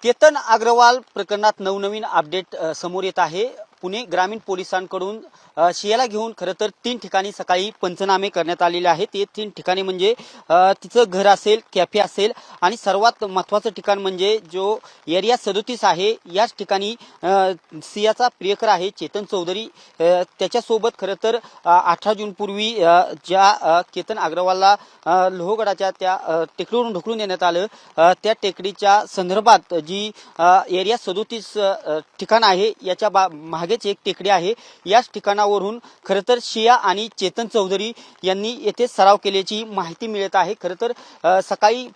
केतन अग्रवाल प्रकरणात नवनवीन अपडेट समोर येत आहे। पुणे ग्रामीण पोलिसांकडून शियाला घेऊन खरं तर 3 ठिकाणी सकाळी पंचनामे करण्यात आलेले आहेत। ते 3 ठिकाणी म्हणजे तिचं घर असेल, कॅफे असेल आणि सर्वात महत्त्वाचं ठिकाण म्हणजे जो एरिया 37 आहे याच ठिकाणी सियाचा प्रियकर आहे चेतन चौधरी, त्याच्यासोबत खरं तर 18 जून पूर्वी ज्या केतन अग्रवालला लोहगडाच्या त्या टेकडीवरून ढकलून देण्यात आलं, त्या टेकडीच्या संदर्भात जी एरिया 37 ठिकाण आहे याच्या मागेच एक टेकडी आहे। याच ठिकाणावरून खरं तर शिया आणि चेतन चौधरी यांनी येथे सराव केल्याची माहिती मिळत आहे। खरं तर सकाळी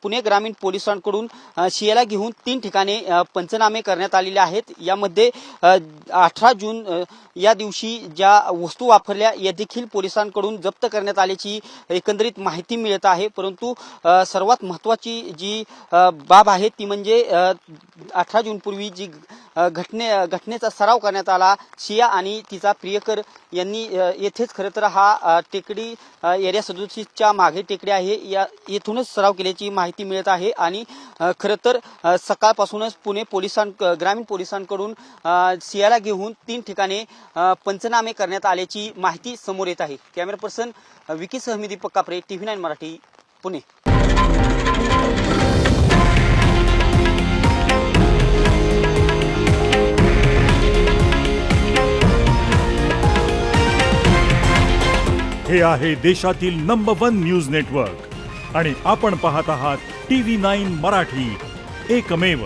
पुणे ग्रामीण पोलिसांकडून शियाला घेऊन 3 ठिकाणी पंचनामे करण्यात आलेले आहेत। यामध्ये 18 जून या दिवशी ज्या वस्तू वापरल्या या देखील पोलिसांकडून जप्त करण्यात आल्याची एकंदरीत माहिती मिळत आहे। परंतु सर्वात महत्त्वाची जी बाब आहे ती म्हणजे 18 जून पूर्वी जी घटनेचा सराव करण्यात आला, शिया आणि तिचा प्रियकर यांनी येथेच खरं तर हा टेकडी एरिया 37च्या मागे टेकडी आहे येथूनच सराव केल्याची माहिती मिळत आहे। आणि खरं तर सकाळपासूनच पुणे ग्रामीण पोलिसांकडून शियाला घेऊन 3 ठिकाणी पंचनामे करण्यात आल्याची माहिती समोर येत आहे। कॅमेरा पर्सन विकी सह मी दीपक कापरे, TV9 मराठी, पुणे। हे आहे देशातील नंबर 1 न्यूज नेटवर्क आणि आपण पाहत आहात TV9 मराठी, एकमेव।